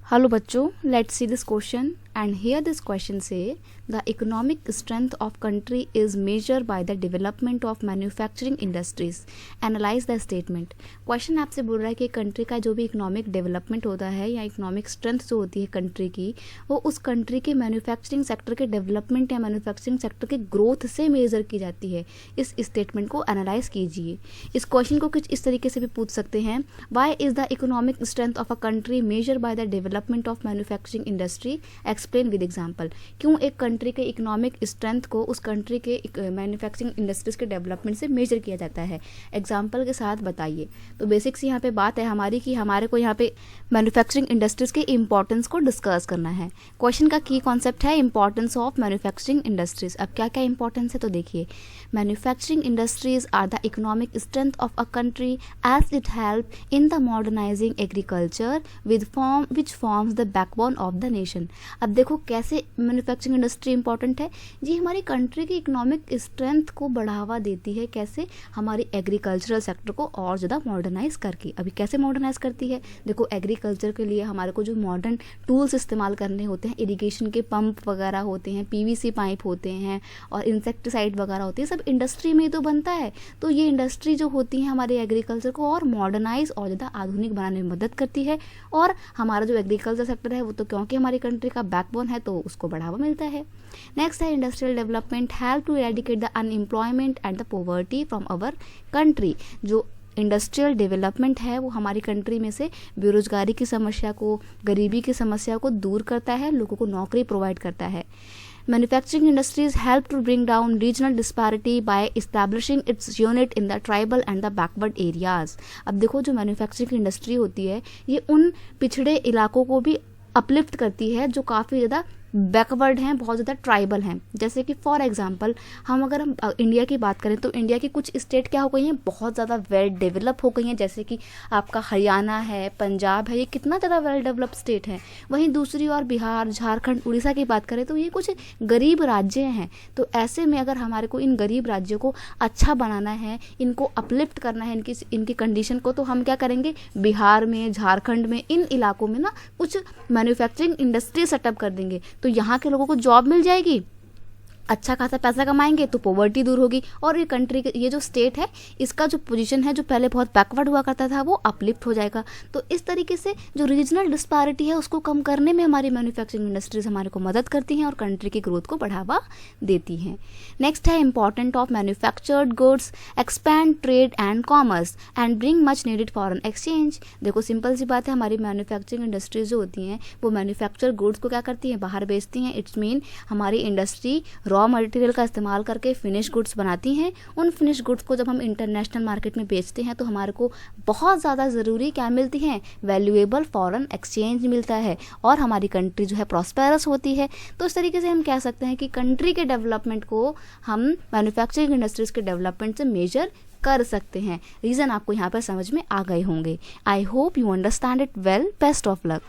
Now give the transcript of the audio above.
Hello बच्चों, let's see this question and here this question say the economic strength of country is measured by the development of manufacturing industries. Analyze the statement. Question आपसे बोल रहा है कि country का जो भी economic development होता है या इकोनॉमिक स्ट्रेंथ जो होती है कंट्री की, वो उस कंट्री के मैन्युफैक्चरिंग सेक्टर के डेवलपमेंट या मैन्युफैक्चरिंग सेक्टर के ग्रोथ से मेजर की जाती है. इस स्टेटमेंट को एनालाइज कीजिए. इस क्वेश्चन को कुछ इस तरीके से भी पूछ सकते हैं, why is the economic strength of a country measure by the development of manufacturing industry. Explain with example. क्यों एक कंट्री के इकोनॉमिक स्ट्रेंथ को उस कंट्री के मैन्युफैक्चरिंग इंडस्ट्रीज के डेवलपमेंट से मेजर किया जाता है. एग्जाम्पल के साथ बताइए. तो बेसिक्स यहाँ पे बात है हमारी कि हमारे को यहाँ पे मैन्युफैक्चरिंग इंडस्ट्रीज के इंपॉर्टेंस को डिस्कस करना है. क्वेश्चन का की कॉन्सेप्ट है इंपॉर्टेंस ऑफ मैन्युफैक्चरिंग इंडस्ट्रीज. अब क्या क्या इंपॉर्टेंस है तो देखिए. Manufacturing industries are the economic strength of a country as it help in the modernising agriculture which forms the backbone of the nation. अब देखो कैसे मैन्युफैक्चरिंग इंडस्ट्री इंपॉर्टेंट है जी. हमारी कंट्री की इकोनॉमिक स्ट्रेंथ को बढ़ावा देती है. कैसे? हमारी एग्रीकल्चरल सेक्टर को और ज़्यादा मॉडर्नाइज करके. अभी कैसे मॉडर्नाइज करती है? देखो एग्रीकल्चर के लिए हमारे को जो मॉडर्न टूल्स इस्तेमाल करने होते हैं, इरिगेशन के पंप वगैरह होते हैं, पीवीसी पाइप होते हैं और इंसेक्टिसाइड वगैरह होते हैं, सब इंडस्ट्री में ही तो बनता है. तो ये इंडस्ट्री जो होती है हमारे एग्रीकल्चर को और मॉडर्नाइज और ज़्यादा आधुनिक बनाने में मदद करती है. और हमारा जो एग्रीकल्चर सेक्टर है वो तो क्योंकि हमारी कंट्री का बैकबोन है तो उसको बढ़ावा मिलता है. नेक्स्ट है industrial development help to eradicate the unemployment and the poverty from our country. जो इंडस्ट्रियल डेवलपमेंट है वो हमारी कंट्री में से बेरोजगारी की समस्या को, गरीबी की समस्या को दूर करता है, लोगों को नौकरी प्रोवाइड करता है. Manufacturing industries help to bring down regional disparity by establishing its unit in the tribal and the backward areas. अब देखो जो मैन्युफैक्चरिंग इंडस्ट्री होती है ये उन पिछड़े इलाकों को भी अपलिफ्ट करती है जो काफ़ी ज़्यादा बैकवर्ड हैं, बहुत ज़्यादा ट्राइबल हैं. जैसे कि फॉर एग्जांपल हम इंडिया की बात करें तो इंडिया की कुछ स्टेट क्या हो गई हैं, बहुत ज़्यादा वेल डेवलप हो गई हैं. जैसे कि आपका हरियाणा है, पंजाब है, ये कितना ज़्यादा वेल डेवलप स्टेट है. वहीं दूसरी ओर बिहार, झारखंड, उड़ीसा की बात करें तो ये कुछ गरीब राज्य हैं. तो ऐसे में अगर हमारे को इन गरीब राज्यों को अच्छा बनाना है, इनको अपलिफ्ट करना है, इनकी कंडीशन को, तो हम क्या करेंगे, बिहार में, झारखंड में, इन इलाकों में ना कुछ मैन्युफैक्चरिंग इंडस्ट्री सेटअप कर देंगे. तो यहाँ के लोगों को जॉब मिल जाएगी, अच्छा खासा पैसा कमाएंगे तो पॉवर्टी दूर होगी और ये कंट्री ये जो स्टेट है इसका जो पोजीशन है जो पहले बहुत बैकवर्ड हुआ करता था वो अपलिफ्ट हो जाएगा. तो इस तरीके से जो रीजनल डिस्पैरिटी है उसको कम करने में हमारी मैन्युफैक्चरिंग इंडस्ट्रीज हमारे को मदद करती हैं और कंट्री की ग्रोथ को बढ़ावा देती हैं. नेक्स्ट है important of manufactured goods expand trade and commerce and bring much needed foreign exchange. देखो सिंपल सी बात है, हमारी मैन्युफैक्चरिंग इंडस्ट्रीज जो होती हैं वो मैन्युफैक्चर्ड गुड्स को क्या करती हैं, बाहर बेचती हैं. इट्स मीन हमारी इंडस्ट्री रॉ मटेरियल का इस्तेमाल करके फिनिश गुड्स बनाती हैं. उन फिनिश गुड्स को जब हम इंटरनेशनल मार्केट में बेचते हैं तो हमारे को बहुत ज़्यादा ज़रूरी क्या मिलती हैं, वैल्यूएबल फॉरेन एक्सचेंज मिलता है और हमारी कंट्री जो है प्रॉस्पेरस होती है. तो इस तरीके से हम कह सकते हैं कि कंट्री के डेवलपमेंट को हम मैन्युफैक्चरिंग इंडस्ट्रीज के डेवलपमेंट से मेजर कर सकते हैं. रीज़न आपको यहाँ पर समझ में आ गए होंगे. I hope you understand it well. Best of luck.